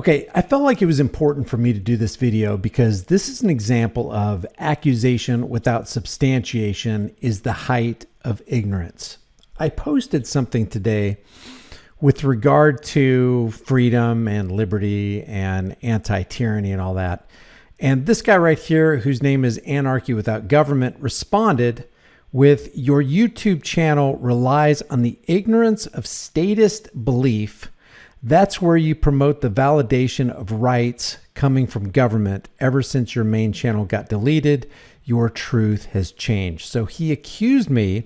Okay, I felt like it was important for me to do this video because this is an example of accusation without substantiation is the height of ignorance. I posted something today with regard to freedom and liberty and anti-tyranny and all that. And this guy right here, whose name is Anarchy Without Government, responded with, "Your YouTube channel relies on the ignorance of statist belief. That's where you promote the validation of rights coming from government. Ever since your main channel got deleted, your truth has changed." So he accused me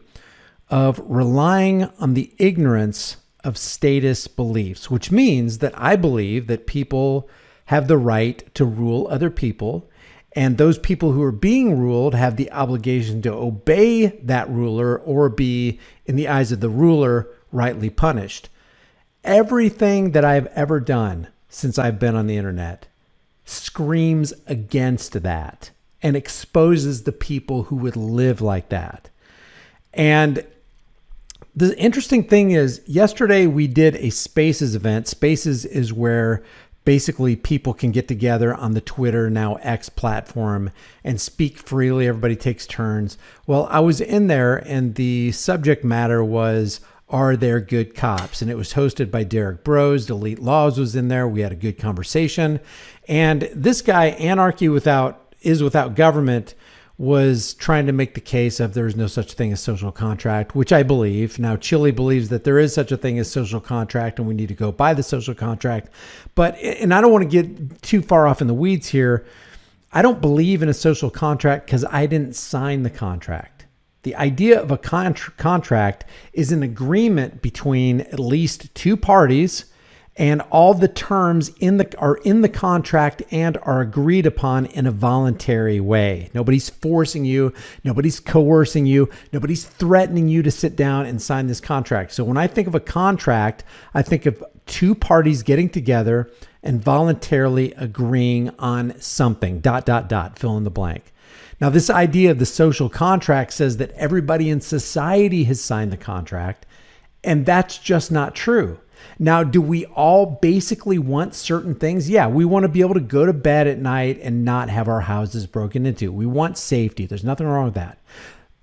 of relying on the ignorance of statist beliefs, which means that I believe that people have the right to rule other people, and those people who are being ruled have the obligation to obey that ruler or be, in the eyes of the ruler, rightly punished. Everything that I've ever done since I've been on the internet screams against that and exposes the people who would live like that. And the interesting thing is, yesterday we did a Spaces event. Spaces is where basically people can get together on the Twitter, now X platform, and speak freely. Everybody takes turns. Well, I was in there and the subject matter was, are there good cops? And it was hosted by Derek Bros. Delete Laws was in there. We had a good conversation. And this guy, Anarchy Without Government, was trying to make the case of there's no such thing as social contract, which I believe. Now, Chile believes that there is such a thing as social contract and we need to go by the social contract. But, and I don't want to get too far off in the weeds here, I don't believe in a social contract because I didn't sign the contract. The idea of a contract is an agreement between at least two parties, and all the terms are in the contract and are agreed upon in a voluntary way. Nobody's forcing you. Nobody's coercing you. Nobody's threatening you to sit down and sign this contract. So when I think of a contract, I think of two parties getting together and voluntarily agreeing on something, ... fill in the blank. Now, this idea of the social contract says that everybody in society has signed the contract, and that's just not true. Now, do we all basically want certain things? Yeah, we want to be able to go to bed at night and not have our houses broken into. We want safety. There's nothing wrong with that.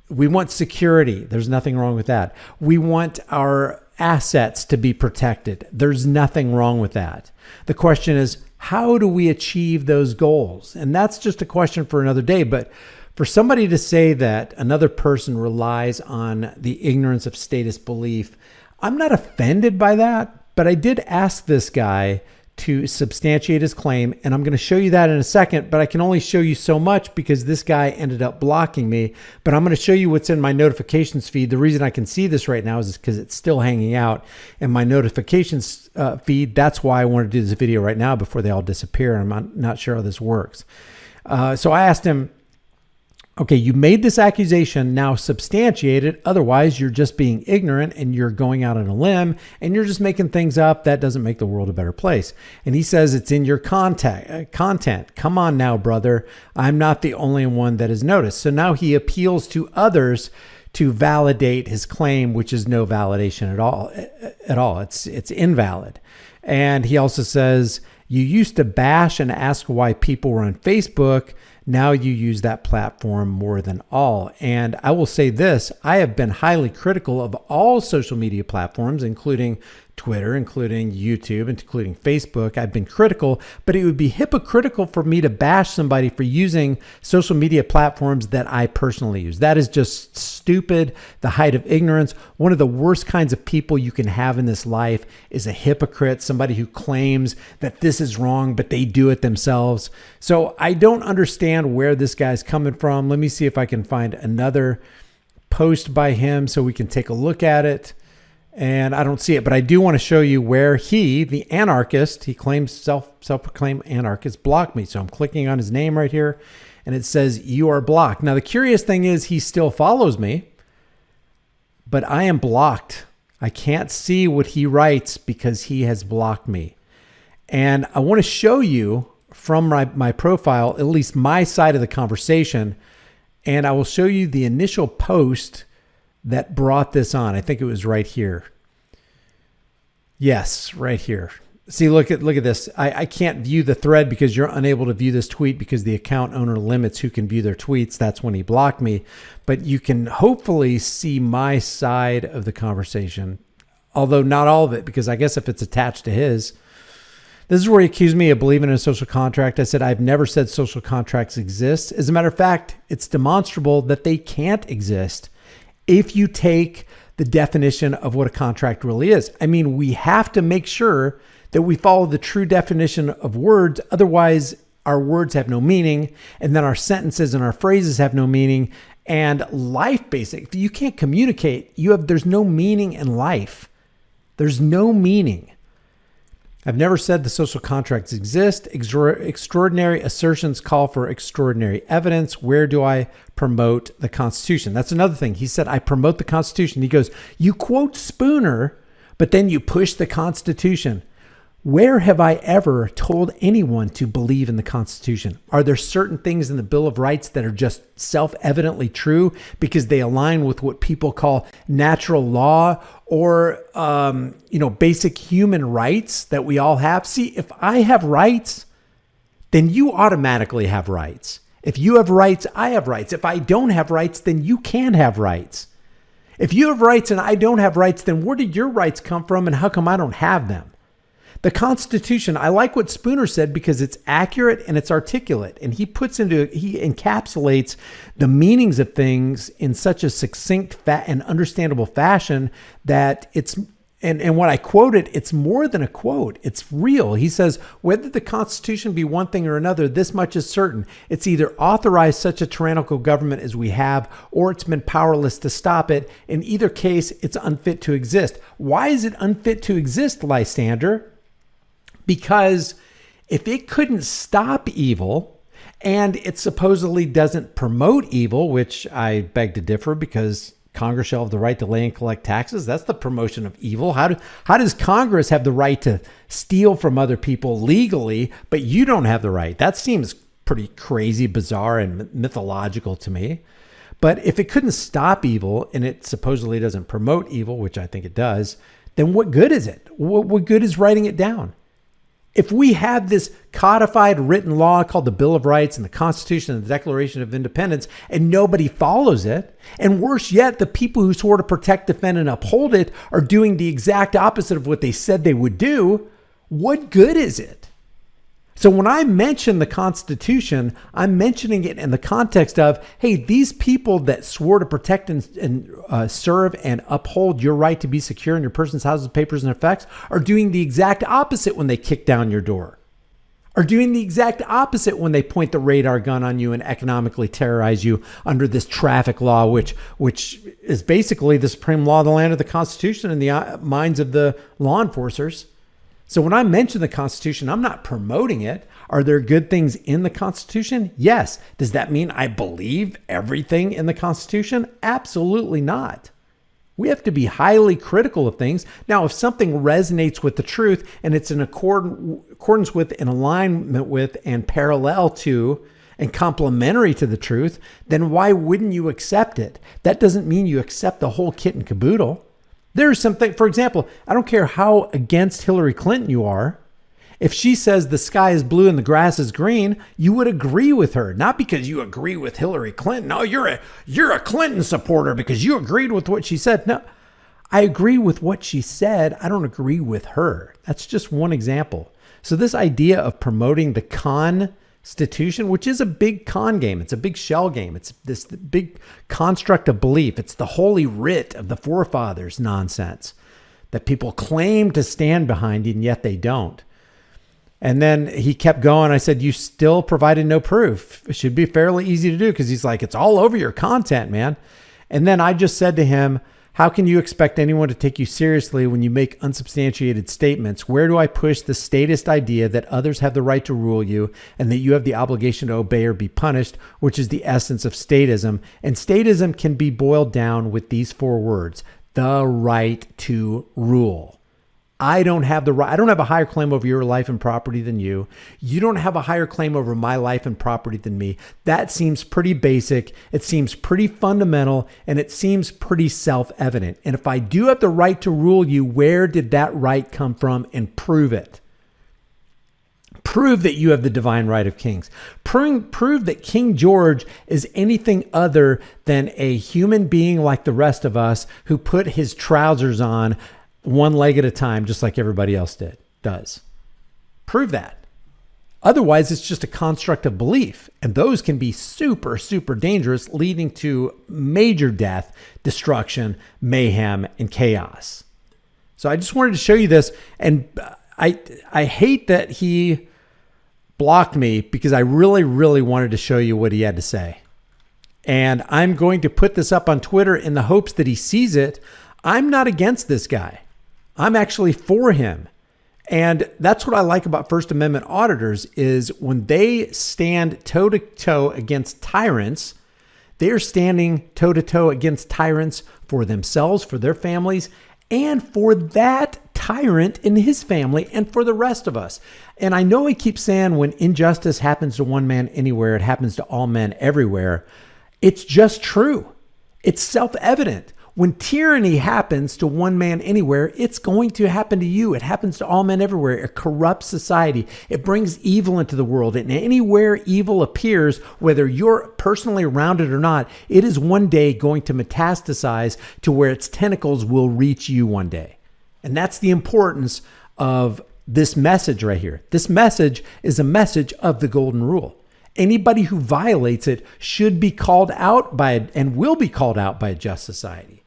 We want security. There's nothing wrong with that. We want our assets to be protected. There's nothing wrong with that. The question is, how do we achieve those goals? And that's just a question for another day. But for somebody to say that another person relies on the ignorance of statist belief, I'm not offended by that, but I did ask this guy to substantiate his claim, and I'm going to show you that in a second, but I can only show you so much because this guy ended up blocking me. But I'm going to show you what's in my notifications feed. The reason I can see this right now is because it's still hanging out in my notifications feed. That's why I want to do this video right now before they all disappear. I'm not sure how this works. So I asked him, okay, you made this accusation, now substantiate it. Otherwise, you're just being ignorant and you're going out on a limb and you're just making things up. That doesn't make the world a better place. And he says it's in your content. Come on now, brother. I'm not the only one that has noticed. So now he appeals to others to validate his claim, which is no validation at all. It's invalid. And he also says, you used to bash and ask why people were on Facebook. Now you use that platform more than all. And I will say this, I have been highly critical of all social media platforms, including Twitter, including YouTube, including Facebook. I've been critical, but it would be hypocritical for me to bash somebody for using social media platforms that I personally use. That is just stupid, the height of ignorance. One of the worst kinds of people you can have in this life is a hypocrite, somebody who claims that this is wrong, but they do it themselves. So I don't understand where this guy's coming from. Let me see if I can find another post by him so we can take a look at it. And I don't see it, but I do want to show you where he, the anarchist, he claims self-proclaimed anarchist, blocked me. So I'm clicking on his name right here and it says you are blocked. Now the curious thing is he still follows me, but I am blocked. I can't see what he writes because he has blocked me. And I want to show you from my profile, at least my side of the conversation, and I will show you the initial post that brought this on. I think it was right here. Yes, right here. See, look at this. I can't view the thread because you're unable to view this tweet because the account owner limits who can view their tweets. That's when he blocked me. But you can hopefully see my side of the conversation, although not all of it, because I guess if it's attached to his. This is where he accused me of believing in a social contract. I said, I've never said social contracts exist. As a matter of fact, it's demonstrable that they can't exist if you take the definition of what a contract really is. I mean, we have to make sure that we follow the true definition of words. Otherwise, our words have no meaning. And then our sentences and our phrases have no meaning. And life, basically, if you can't communicate, there's no meaning in life. There's no meaning. I've never said the social contracts exist. Extraordinary assertions call for extraordinary evidence. Where do I promote the Constitution? That's another thing. He said, I promote the Constitution. He goes, you quote Spooner, but then you push the Constitution. Where have I ever told anyone to believe in the Constitution? Are there certain things in the Bill of Rights that are just self-evidently true because they align with what people call natural law or, basic human rights that we all have? See, if I have rights, then you automatically have rights. If you have rights, I have rights. If I don't have rights, then you can have rights. If you have rights and I don't have rights, then where did your rights come from and how come I don't have them? The Constitution, I like what Spooner said because it's accurate and it's articulate. And he encapsulates the meanings of things in such a succinct and understandable fashion that it's, and when I quote it, it's more than a quote. It's real. He says, whether the Constitution be one thing or another, this much is certain. It's either authorized such a tyrannical government as we have, or it's been powerless to stop it. In either case, it's unfit to exist. Why is it unfit to exist, Lysander? Because if it couldn't stop evil and it supposedly doesn't promote evil, which I beg to differ because Congress shall have the right to lay and collect taxes. That's the promotion of evil. How does Congress have the right to steal from other people legally, but you don't have the right? That seems pretty crazy, bizarre, and mythological to me. But if it couldn't stop evil and it supposedly doesn't promote evil, which I think it does, then what good is it? What good is writing it down? If we have this codified written law called the Bill of Rights and the Constitution and the Declaration of Independence, and nobody follows it, and worse yet, the people who swore to protect, defend, and uphold it are doing the exact opposite of what they said they would do, what good is it? So when I mention the Constitution, I'm mentioning it in the context of, hey, these people that swore to protect and serve and uphold your right to be secure in your person's houses, papers, and effects are doing the exact opposite when they kick down your door, are doing the exact opposite when they point the radar gun on you and economically terrorize you under this traffic law, which is basically the supreme law of the land of the Constitution in the minds of the law enforcers. So when I mention the Constitution, I'm not promoting it. Are there good things in the Constitution? Yes. Does that mean I believe everything in the Constitution? Absolutely not. We have to be highly critical of things. Now, if something resonates with the truth and it's in accordance with, in alignment with, and parallel to, and complementary to the truth, then why wouldn't you accept it? That doesn't mean you accept the whole kit and caboodle. There's something, for example, I don't care how against Hillary Clinton you are. If she says the sky is blue and the grass is green, you would agree with her. Not because you agree with Hillary Clinton. No, you're a Clinton supporter because you agreed with what she said. No, I agree with what she said. I don't agree with her. That's just one example. So this idea of promoting the Constitution, which is a big con game. It's a big shell game. It's this big construct of belief. It's the holy writ of the forefathers nonsense that people claim to stand behind and yet they don't. And then he kept going. I said, you still provided no proof. It should be fairly easy to do because he's like, it's all over your content, man. And then I just said to him, how can you expect anyone to take you seriously when you make unsubstantiated statements? Where do I push the statist idea that others have the right to rule you and that you have the obligation to obey or be punished, which is the essence of statism? And statism can be boiled down with these four words: the right to rule. I don't have the right. I don't have a higher claim over your life and property than you. You don't have a higher claim over my life and property than me. That seems pretty basic. It seems pretty fundamental, and it seems pretty self-evident. And if I do have the right to rule you, where did that right come from? And prove it. Prove that you have the divine right of kings. Prove that King George is anything other than a human being like the rest of us who put his trousers on one leg at a time, just like everybody else does. Prove that. Otherwise, it's just a construct of belief. And those can be super, super dangerous, leading to major death, destruction, mayhem, and chaos. So I just wanted to show you this. And I hate that he blocked me because I really, really wanted to show you what he had to say. And I'm going to put this up on Twitter in the hopes that he sees it. I'm not against this guy. I'm actually for him. And that's what I like about First Amendment auditors is when they stand toe-to-toe against tyrants, they're standing toe-to-toe against tyrants for themselves, for their families, and for that tyrant and his family and for the rest of us. And I know he keeps saying when injustice happens to one man anywhere, it happens to all men everywhere. It's just true. It's self-evident. When tyranny happens to one man anywhere, it's going to happen to you. It happens to all men everywhere. It corrupts society. It brings evil into the world. And anywhere evil appears, whether you're personally around it or not, it is one day going to metastasize to where its tentacles will reach you one day. And that's the importance of this message right here. This message is a message of the golden rule. Anybody who violates it should be called out by it and will be called out by a just society.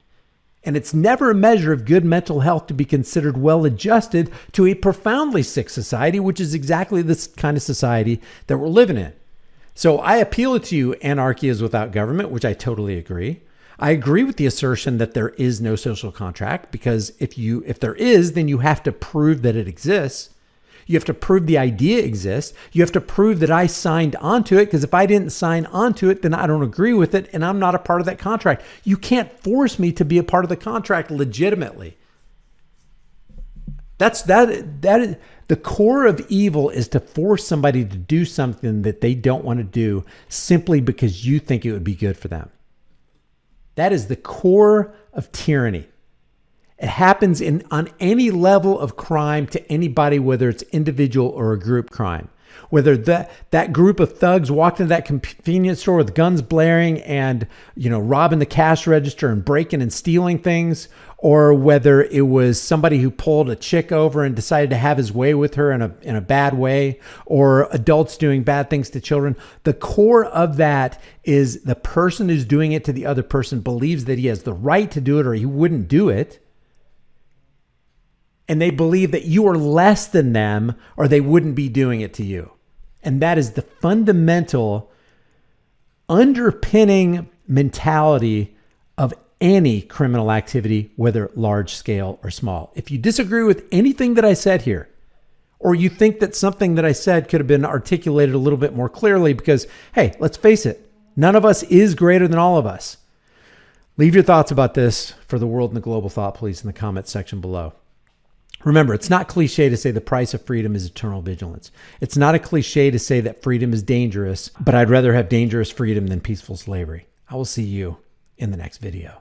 And it's never a measure of good mental health to be considered well adjusted to a profoundly sick society, which is exactly this kind of society that we're living in. So I appeal to you, anarchy is without government, which I totally agree. I agree with the assertion that there is no social contract, because if there is, then you have to prove that it exists. You have to prove the idea exists. You have to prove that I signed onto it, because if I didn't sign onto it, then I don't agree with it and I'm not a part of that contract. You can't force me to be a part of the contract legitimately. That is the core of evil, is to force somebody to do something that they don't want to do simply because you think it would be good for them. That is the core of tyranny. It happens on any level of crime to anybody, whether it's individual or a group crime. Whether that group of thugs walked into that convenience store with guns blaring and, robbing the cash register and breaking and stealing things, or whether it was somebody who pulled a chick over and decided to have his way with her in a bad way, or adults doing bad things to children. The core of that is the person who's doing it to the other person believes that he has the right to do it or he wouldn't do it. And they believe that you are less than them or they wouldn't be doing it to you. And that is the fundamental underpinning mentality of any criminal activity, whether large scale or small. If you disagree with anything that I said here, or you think that something that I said could have been articulated a little bit more clearly, because, hey, let's face it, none of us is greater than all of us. Leave your thoughts about this for the world and the global thought, please, in the comments section below. Remember, it's not cliche to say the price of freedom is eternal vigilance. It's not a cliche to say that freedom is dangerous, but I'd rather have dangerous freedom than peaceful slavery. I will see you in the next video.